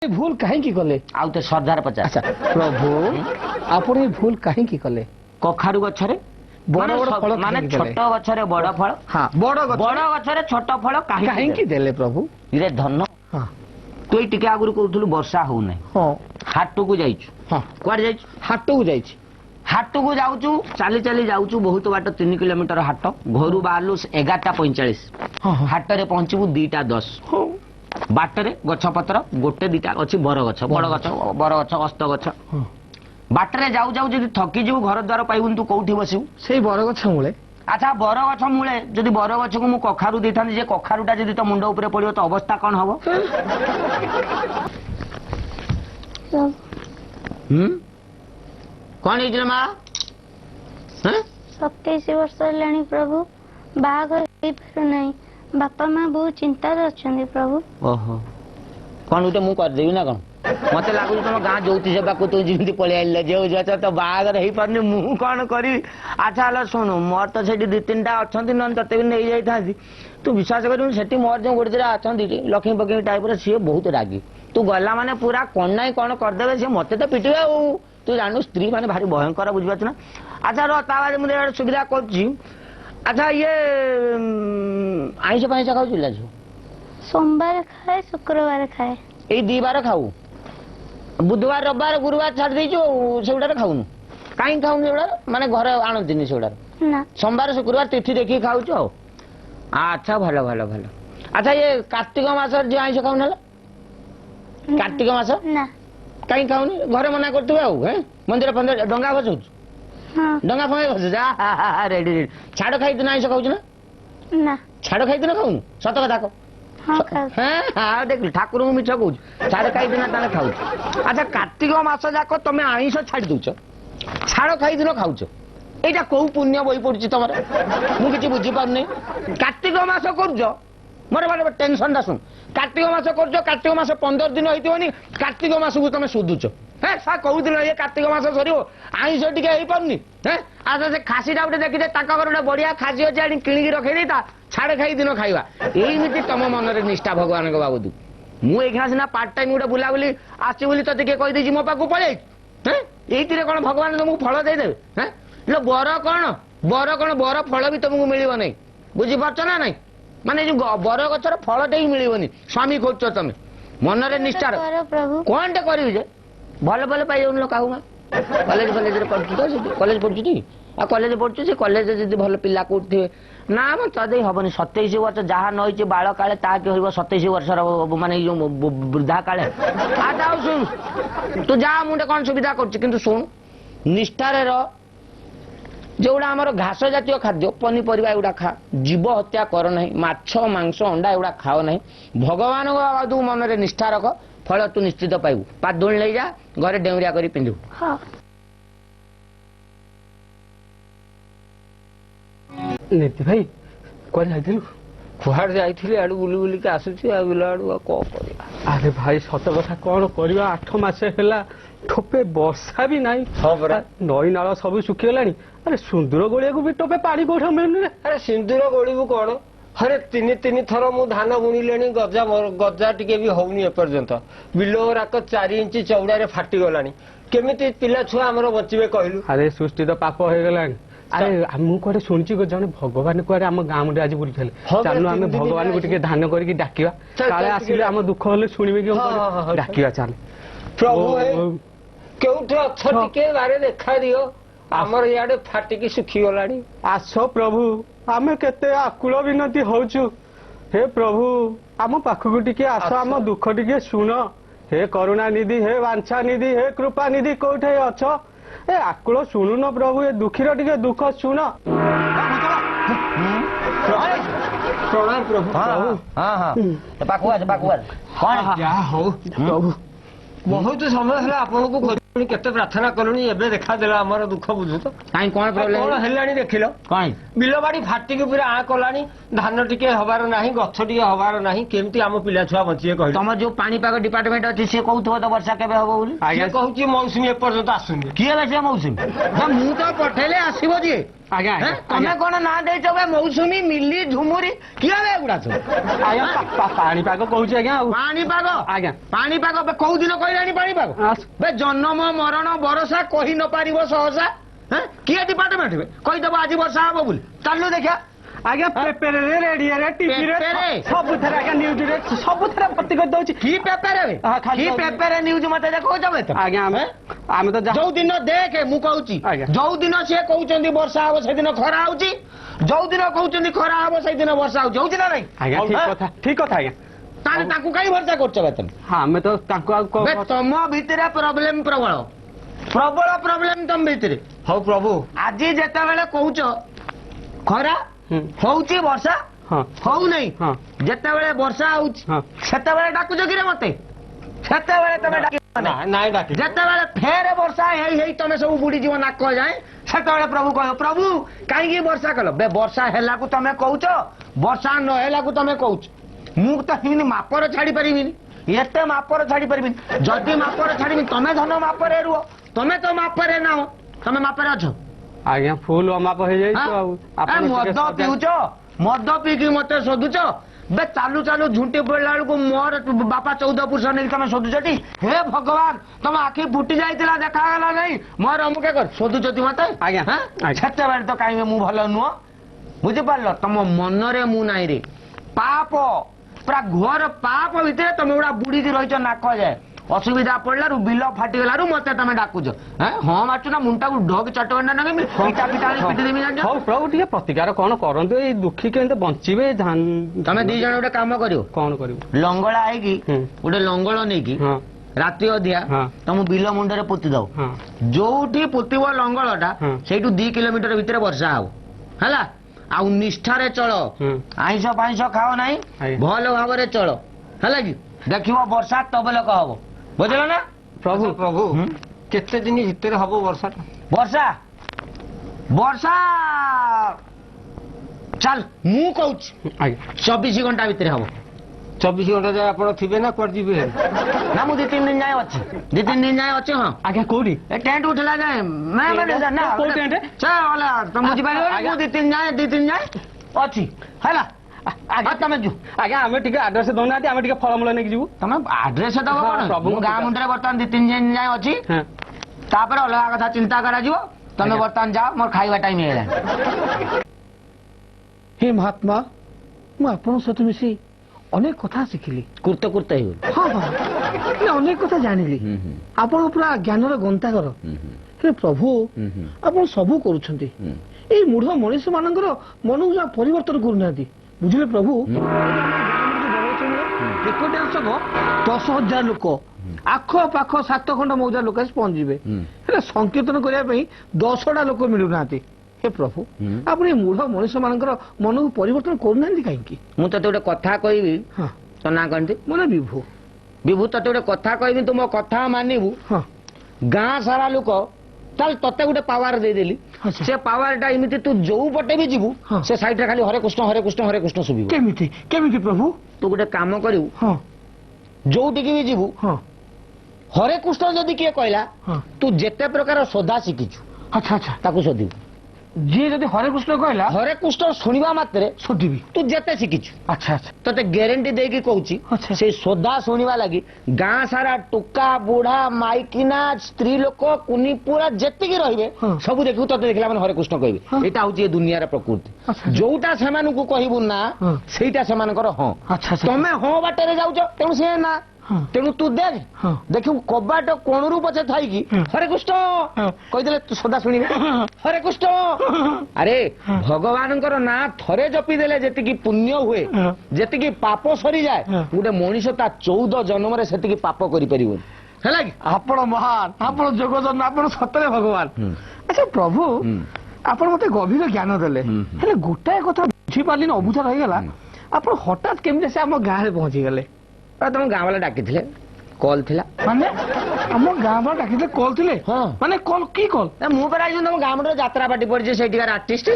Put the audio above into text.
भूल कहीं कले आउ तो श्रद्धार पचार। अच्छा प्रभु आपण भूल कहीं कले कखारु गछरे बड़ बड़ फल माने छोट गछरे बड़ फल हाँ बड़ गछरे छोट फल कहीं देले प्रभु रे धन हाँ तु टिके आगुरु कहथुलु वर्षा हो नै हाँ हाट को जाइछु हाँ कुआड जाइछु हाट को जाइछि हाट को जाउछु चाली चाली जाउछु बहुत बाट 3 किलोमीटर हाट घरु बाहरलु 11:45 हाँ हाँ हाट रे पहुंचबु 2:10 बाटरे गछ पत्र गोटे दिटा अच्छी बर गछ बड़ गछ अस्त गछ बाटरे जाऊ जाऊ जदि थकी जीव घर द्वार पाइबुन तू कोठी बसिबु से बर गछ मूले अच्छा बर गछ मूले जदि बर गछ को मु कखारु देथानी जे कखारुटा जदि तो मुंड ऊपर पड़ियो तो अवस्था कोन हबो कोन इजल मा हैं 27 वर्ष हेलानी प्रभु बाहागर हेई पारु नहीं बापा माँ बहुत चिंता अच्छे प्रभु ओहो कौन गोटे मुझे करदेवी ना कौन मत लगुच तुम गाँ ज्योति सेवा को तुम जमी पलि जो जो तो बाहर हो पारे मु कौन करी अच्छा हल शुणु मोर तो से 2-3टा अच्छा ना ते भी नहीं जाता तू विश्वास कर मोर जो गोटे दिटा अच्छा लक्ष्मी पक्ष्मी टाइप सी बहुत रागी तू गला माने पूरा कौन ना कौन करदे सी मत तो पिटे तू जानू स्त्री माने भारी भयंकर बुझीपार ना अच्छा रा मुझे सुविधा कर अच्छा ये आइस पाइस खाऊ झूला झू सोमवार खाए शुक्रवार खाए ये 2 बार खाऊ बुधवार रविवार गुरुवार छाड़ देचु सेगुड़ा खाऊनु कहीं खाऊनु सेगुड़ा माने घर आणंतिनी सेगुड़ा ना सोमवार शुक्रवार तिथि देखी खाऊछु अच्छा भलो भलो भलो अच्छा ये कार्तिक मास जो आइस खाऊ ना कार्तिक मास ना कहीं खाऊनी घरे मना करतु हैं मंदिर फंदिर डंगा भसुछु हाँ डंगा फंगा भसु जा रेडी रेडी छाड़ खाई दिन आइस खाऊछु ना ना छाड़ खाई दिन खाऊनु सत कथा को हाँ खाऊ हाँ देख ठाकुर को मिछ कहूँ छाड़ खाई दिन ताने खाऊ अच्छा कार्तिक मास जाक तुम आइस छाड़ दौच छाड़ खाई दिन खाऊच एटा कौ पुण्य बही पड़ी तुम मुझे बुझी पारनी कार्तिक मास कर मोर बारे टेंशन टा शुण कार्तिक मास कर कार्तिक मास 15 दिन होती कार्तिक मास को तुम सुधुच है सा कहूल ये कार्तिक मास सर आइस टी पारनी है अच्छा से खासीटा गोटे देखिए गोटे बढ़िया खासी अच्छे किणिकी रखे देता छाड़ खाई दिन खाइबा एमती तुम मन में निष्ठा भगवान बाबू मुझे सीना पार्ट टाइम गोटे बुलाबुली आसी बोली ते किए कहीदे मो पाक पड़े ये कौन भगवान तुमको फल देदेवे हैं बर कौन बर फल भी तुमको मिल नहीं बुझीपार ना नहीं माने जो बर गचर फलटे ही मिलनी स्वामी खोज तुम मन में निष्ठा प्रभु कौन टे कर भल भल पाई जाऊन लोग कॉलेज कॉलेज पढ़ुटी आ कॉलेज पढ़ु से कॉलेज जब भल पिला कौटे ना तदे हेनी 27 वर्ष जहाँ नई बाल काले ताकि हो 27 वर्ष माने वृद्धा काले आ शुण तू जा मुझे कौन सुविधा कर शुण निष्ठार जोड़ा आमर घास जातीय खाद्य पनीपरिया एगुड़ा खा जीव हत्या कर ना माछ मांस अंडा एगुड़ा खाओ ना भगवान तू मन में निष्ठा रख फल तू निश्चित पाइबू पादोल ले जा घरे डेउरिया कर पिंधु हाँ नीति भाई कौन जाइलु कुहाड़ जाइथिली आडू बुली बुली के आसुची आ बिला आडू को करिया अरे भाई सत कथा कौन करिया 8 मास हैला ठोपे वर्षा भी नहीं हां बरा नई नाଳ सब सुखी गलानी अरे सुंदर गोलिया को भी टोपे पानी कोठा मिलनी रे अरे सिंदूर गोड़ी को कौन अरे 3 थर मु धान बुणी लेनी गजा टिके भी होनी एपर्यंत बिलो राक 4 इंच चौड़ा रे फाटी गलानी केमिति पिला छुआ हमर बचिबे कहलु अरे सृष्टि तो पाप हो गलानी अरे मु कोटे सुनची जने भगवान को आम गाँ मुझे आज बुली चालू आम भगवान को टिके ध्यान करके डाकिया काले आसिले आम दुख होले सुनिबे कि डाकिया चाल प्रभु केउठे अछ टिके बारे देखा दियो हमर याडे फाटिकी सुखी गलानी आस प्रभु आमे केते आकुल विनती होचु हे प्रभु आम पाखकु टिके आस आम दुख टिके सुन हे करुणा निधि हे वांछा निधि हे कृपा निधि कोठे अछ ए आकुल शुणु न प्रभु ए दुखीर टिके दुख शुण प्रणाम प्रभु हाँ हाँ पाकुआस कौन क्या हो प्रभु बहुत समय है आपन को खोजनी केते प्रार्थना करनी एबे देखा देला हमर दुख बुझु तो काई कौन प्रॉब्लम कौन हेलानी देखिलो काई बिलो बाड़ी फाटी के पूरा आ कलानी धान टिके हबार नाही गछ टिके हबार नाही केमती हम पिला छुआ बचिए कहली तुम जो पानीपाग डिपार्टमेंट अच्छी से कहू तो वर्षा केबे हबो बोली आगे कहूची मौसमी एपर्यंत आसुनी किए बे से मौसम मु तो पठेले आसीबो जे ଆଜ୍ଞା, ଆଜ୍ଞା, ତମେ ଆଜ୍ଞା। କଣ ନାଁ ଦେଇଛ ବେ ମୌସୁମୀ ମିଲି ଝୁମୁରି କିଏ ବେ ଏଗୁଡା ସବୁ ଆଜ୍ଞା ପାଣିପାଗ କହୁଛି ଆଜ୍ଞା ଆଉ ପାଣିପାଗ ଆଜ୍ଞା। ପାଣିପାଗ କୋଉ ଦିନ କହିଲାଣି ପାଣିପାଗ ବେ ଜନ୍ମ ମରଣ ଭରସା କହି ନ ପାରିବ ସହସା କିଏ ଡିପାର୍ଟମେଣ୍ଟ କହିଦବ ଆଜି ବର୍ଷା ହବ ବୋଲି ଚାଲୁ ଦେଖିଆ ଆଜ୍ଞା ପେପରରେ ରେଡିଓରେ ଟିଭିରେ ପେପରରେ? ସବୁଥିରେ ଆଜ୍ଞା ନ୍ୟୁଜରେ ସବୁଥିରେ ଭର୍ତ୍ତି କରିଦଉଛି କି ପେପରରେ ଖାଲି କି ତ- ପେପରରେ ନ୍ୟୁଜ ମତେ ଦେଖଉଛ ବେ ତମେ? ଆଜ୍ଞା ଆମେ ତ ଯୋଉ ଦିନ ଦେଖେ ମୁଁ କହୁଛି ଆଜ୍ଞା। ଯୋଉ ଦିନ ସିଏ କହୁଛନ୍ତି ବର୍ଷା ହବ ସେଦିନ ଖରା ହଉଛି ଯୋଉ ଦିନ କହୁଛନ୍ତି ଖରା ହବ ସେଇଦିନ ବର୍ଷା ହଉଛି ହଉଛି ନା ନାଇଁ ଆଜ୍ଞା ଠିକ କଥା ଆଜ୍ଞା। ତାହେଲେ ତାଙ୍କୁ କାହିଁ ଭରସା କରୁଛ ବେ ତମେ ଆମେ ତ ତାଙ୍କୁ ଆଉ ବେ ତମ ଭିତରେ ପ୍ରୋବ୍ଲେମ ପ୍ରବଳ ପ୍ରବଳ ପ୍ରୋବ୍ଲେମ ତମ ଭିତରେ ହଉ ପ୍ରଭୁ ଆଜି ଯେତେବେଳେ କହୁଛ ଖରା ହଉଛି ବର୍ଷା ହଁ ହଉନାହିଁ ହଁ ଯେତେବେଳେ ବର୍ଷା ହଉଛି ହଁ ସେତେବେଳେ ଡାକୁଛ କିରେ ମତେ ସେତେବେଳେ ତମେ ଡାକିବ ନାହିଁ ନାଇଁ ଡାକି ଯେତେବେଳେ ଫେରେ ବର୍ଷା ହେଇ ହେଇ ତମେ ସବୁ ବୁଡିଯିବ ନାକ ଯାଏ ସେତେବେଳେ ପ୍ରଭୁ କହିବ ପ୍ରଭୁ କାହିଁକି ବର୍ଷା କଲ ବେ ବର୍ଷା ହେଲାକୁ ତମେ କହୁଛ ବର୍ଷା ନ ହେଲାକୁ ତମେ କହୁଛ ମୁଁ ତ ହିନି ମାପର ଛାଡି ପାରିବିନି ଏତେ ମାପର ଛାଡି ପାରିବିନି ଯଦି ମାପର ଛାଡିବି ତମେ ଧନ ମାପରେ ରୁହ ତମେ ତ ମାପରେ ନାହ ତମେ ମାପରେ ଅଛ ଆଜ୍ଞା ଫୁଲ ଅମାପ ହେଇଯାଇଛି ଆଉ ଆପଣ ଟିକେ ମଦ ସଜାଗ- ପିଉଛ ମଦ ପିଇକି ମତେ ଶୋଧୁଛ ବେ ଚାଲୁ ଚାଲୁ ଝୁଣ୍ଟି ପଡିଲା ବେଳକୁ ମୋର ବାପା 14 ପୁରୁଷ ନେଇକି ତମେ ଶୋଧୁଛଟି ହେ ଭଗବାନ ତମ ଆଖି ଫୁଟି ଯାଇଥିଲା ଦେଖାଗଲା ନାଇଁ ମୋର ଅମୁକେ କର ଶୋଧୁଛଟି ମତେ ଆଜ୍ଞା, ଆଜ୍ଞା। ସେତେବେଳେ ତ କାହିଁକି ମୁଁ ଭଲ ନୁହଁ ବୁଝିପାରିଲ ତମ ମନରେ ମୁଁ ନାହିଁ ରେ ପାପ ପୁରା ଘର ପାପ ଭିତରେ ତମେ ଗୁଡା ବୁଡିକି ରହିଛ ନାକ ଯାଏ ଅସୁବିଧା ପଡିଲାରୁ ବିଲ ଫାଟିଗଲାରୁ ମତେ ତମେ ଡାକୁଛ ହଁ ମାଛୁ ନା ମୁଣ୍ଡଟାକୁ ଢଗ ଚଟକଣ୍ଡା ନଗେଇବି ପିଟା ପିଟା ଆଣି ପିଟି ଦେବି ଜାଣିଛ ହଉ ପ୍ରଭୁ ଟିକେ ପ୍ରତିକାର କଣ କରନ୍ତୁ ଏଇ ଦୁଃଖୀ କେମିତି ବଞ୍ଚିବେ ତମେ ଦି ଜଣ ଗୋଟେ କାମ କରିବ କଣ କରିବୁ ଲଙ୍ଗଳା ହେଇକି ହୁଁ। ଗୋଟେ ଲଙ୍ଗଳ ନେଇକି ହଁ ରାତି ଅଧିଆ ହଁ। ତମ ବିଲ ମୁଣ୍ଡରେ ପୋତି ଦବ ହଁ ଯୋଉଠି ପୋତିବ ଲଙ୍ଗଳଟା ହଁ। ସେଇଠୁ 2 କିଲୋମିଟର ଭିତରେ ବର୍ଷା ହବ ହେଲା ଆଉ ନିଷ୍ଠାରେ ଚଳ ହୁଁ। ଆଇଁଷ ଫାଇଁଷ ଖାଅ ନାହିଁ ଆଜ୍ଞା। ଭଲ ଭାବରେ ଚଳ ହେଲା କି ଦେଖିବ ବର୍ଷା ତବଲକ ହବ ବୁଝିଲ ନା ପ୍ରଭୁ ପ୍ରଭୁ ହୁଁ? କେତେ ଦିନ ଭିତରେ ହବ ବର୍ଷାଟା ବର୍ଷା ବର୍ଷା ଚାଲ ମୁଁ କହୁଛି ଆଜ୍ଞା 24 ଘଣ୍ଟା ଭିତରେ ହବ 24 ଘଣ୍ଟା ଯାଏ ଆପଣ ଥିବେ ନା କୁଆଡେ ଯିବେ ନା ମୁଁ 2-3 ଦିନ ଯାଏ ଅଛି 2-3 ଦିନ ଯାଏ ଅଛି ହଁ ଆଜ୍ଞା କୋଉଠି ଏ ଟେଣ୍ଟ ଉଠିଲା ଯାଏ ନା କୋଉ ଟେଣ୍ଟ? ତମେ ବୁଝିପାରିବ ଆଜ୍ଞା। ମୁଁ 2-3 ଯାଏ ଅଛି ହେଲା ଆଜ୍ଞା ତମେ ଯୁ ଆଜ୍ଞା ଆମେ ଟିକେ ଆଡ୍ରେସ ଦଉନାହାନ୍ତି ଆମେ ଟିକେ ଫଳମୂଳ ନେଇକି ଯିବୁ ତମେ ଆଡ୍ରେସ ଦବ ହଁ, କଣ ପ୍ରଭୁଙ୍କ ମୁଁ ଗାଁ ପୂଜା। ମୁଣ୍ଡରେ ବର୍ତ୍ତମାନ 2-3 ଦିନ ଯାଏ ଅଛି ହଁ ତାପରେ ଅଲଗା କଥା ଚିନ୍ତା କରାଯିବ ତମେ ଆଜ୍ଞା। ବର୍ତ୍ତମାନ ଯାଅ ମୋର ଖାଇବା ଟାଇମ ହେଇଗଲାଣି ହେ ମହାତ୍ମା ମୁଁ ଆପଣଙ୍କ ସହିତ ମିଶି ଅନେକ କଥା ଶିଖିଲି କୁର୍ତ୍ତ କୁର୍ତ୍ତ ହେଇଗଲି ହଁ ହଁ ମାନେ ଅନେକ କଥା ଜାଣିଲି ଆପଣ ପୁରା ଜ୍ଞାନର ଗନ୍ତାଘର ହେ ପ୍ରଭୁ ଆପଣ ସବୁ କରୁଛନ୍ତି ଏଇ ମୂଢ ମଣିଷ ମାନଙ୍କର ମନକୁ ଯା ପରିବର୍ତ୍ତନ କରୁନାହାନ୍ତି ବୁଝିଲେ ପ୍ରଭୁ ଏକଟି ଅଂଶକ 10,000 ଲୋକ ଆଖ ପାଖ 7 ଖଣ୍ଡ ମୌଜା ଲୋକ ଆସି ପହଞ୍ଚିବେ ହେଲେ ସଂକୀର୍ତ୍ତନ କରିବା ପାଇଁ 10ଟା ଲୋକ ମିଳୁନାହାନ୍ତି ହେ ପ୍ରଭୁ ଆପଣ ଏଇ ମୂଢ ମଣିଷ ମାନଙ୍କର ମନକୁ ପରିବର୍ତ୍ତନ କରୁନାହାନ୍ତି କାହିଁକି ମୁଁ ତତେ ଗୋଟେ କଥା କହିବି ହଁ ତୋ ନାଁ କହନ୍ତି ମାନେ ବିଭୁ ବିଭୁ ତତେ ଗୋଟେ କଥା କହିବି ତୁ ମୋ କଥା ମାନିବୁ ହଁ ଗାଁ ସାରା ଲୋକ ତାହେଲେ ତତେ ଗୋଟେ ପାୱାର ଦେଇଦେଲି ଆଚ୍ଛା। ସେ ପାୱାରଟା ଏମିତି ତୁ ଯୋଉ ପଟେ ବି ଯିବୁ ହଁ। ସେ ସାଇଡରେ ଖାଲି ହରେ କୃଷ୍ଣ ହରେ କୃଷ୍ଣ ହରେ କୃଷ୍ଣ ଶୁଭିବ କେମିତି କେମିତି ପ୍ରଭୁ ତୁ ଗୋଟେ କାମ କରିବୁ ହଁ ଯୋଉଠିକି ବି ଯିବୁ ହଁ ହରେ କୃଷ୍ଣ ଯଦି କିଏ କହିଲା ହଁ ତୁ ଯେତେ ପ୍ରକାର ସୋଦା ଶିଖିଛୁ ଆଚ୍ଛା ଆଚ୍ଛା ତାକୁ ଶୋଧିବୁ ଯିଏ ଯଦି ହରେ କୃଷ୍ଣ କହିଲା ହରେ କୃଷ୍ଣ ଶୁଣିବା ମାତ୍ରେ ଶୋଧିବି ତୁ ଯେତେ ଶିଖିଛୁ ଆଚ୍ଛା ଆଚ୍ଛା ତତେ ଗ୍ୟାରେଣ୍ଟି ଦେଇକି କହୁଛି ଆଚ୍ଛା। ସେଇ ସୋଦା ଶୁଣିବା ଲାଗି ଗାଁ ସାରା ଟୋକା ବୁଢା ମାଇକିନା ସ୍ତ୍ରୀ ଲୋକ କୁନି ପୁରା ଯେତିକି ରହିବେ ହଁ। ସବୁ ଦେଖିବୁ ତତେ ଦେଖିଲା ମାନେ ହରେ କୃଷ୍ଣ କହିବେ ହଁ। ଏଇଟା ହଉଛି ଏ ଦୁନିଆର ପ୍ରକୃତି ଆଚ୍ଛା। ଯୋଉଟା ସେମାନଙ୍କୁ କହିବୁ ନା ହଁ। ସେଇଟା ସେମାନଙ୍କର ହଁ ଆଚ୍ଛା ଆଚ୍ଛା ତମେ ହଁ ବାଟରେ ଯାଉଛ ତେଣୁ ସେ ନା ହଁ। ତେଣୁ ତୁ ଦେଖ ହଁ। ଦେଖିବୁ କବାଟ କୋଣରୁ ପଛେ ଥାଇକି ହଁ। ହରେ କୃଷ୍ଣ ହଁ। କହିଦେଲେ ତୁ ସଦା ଶୁଣିବେ ହଁ। ହରେ କୃଷ୍ଣ ଆରେ ହଁ। ଭଗବାନଙ୍କର ନାଁ ଥରେ ଜପି ଦେଲେ ଯେତିକି ପୁଣ୍ୟ ହୁଏ ହଁ। ଯେତିକି ପାପ ସରିଯାଏ ହଁ। ଗୋଟେ ମଣିଷ ତା 14 ଜନ୍ମରେ ସେତିକି ପାପ କରିପାରିବନି ହେଲା କି ଆପଣ ମହାନ ଆପଣ ଯୋଗଜନ ଆପଣ ସତରେ ଭଗବାନ ହୁଁ। ଆଚ୍ଛା ପ୍ରଭୁ ହୁଁ। ଆପଣ ମତେ ଗଭୀର ଜ୍ଞାନ ଦେଲେ ହୁଁ। ହେଲେ ଗୋଟାଏ କଥା ବୁଝିପାରିଲିନି ଅବୁଝା ରହିଗଲା ଆପଣ ହଠାତ୍ କେମିତି ସେ ଆମ ଗାଁରେ ପହଞ୍ଚିଗଲେ ତମ ଗାଁ ବାଲା ଡାକିଥିଲେ କଲ୍ ଥିଲା ମାନେ ଆମ ଗାଁ ବାଲା ଡାକିଥିଲେ କଲ୍ ଥିଲେ ହଁ। ମାନେ କଲ୍ କି କଲ୍ ନା, ମୁଁ ପରା ତମ ଗାଁ ମୁଣ୍ଡରେ ଯାତ୍ରା ପାଟି ପଡିଛି ସେଇଠିକାର ଆର୍ଟିଷ୍ଟ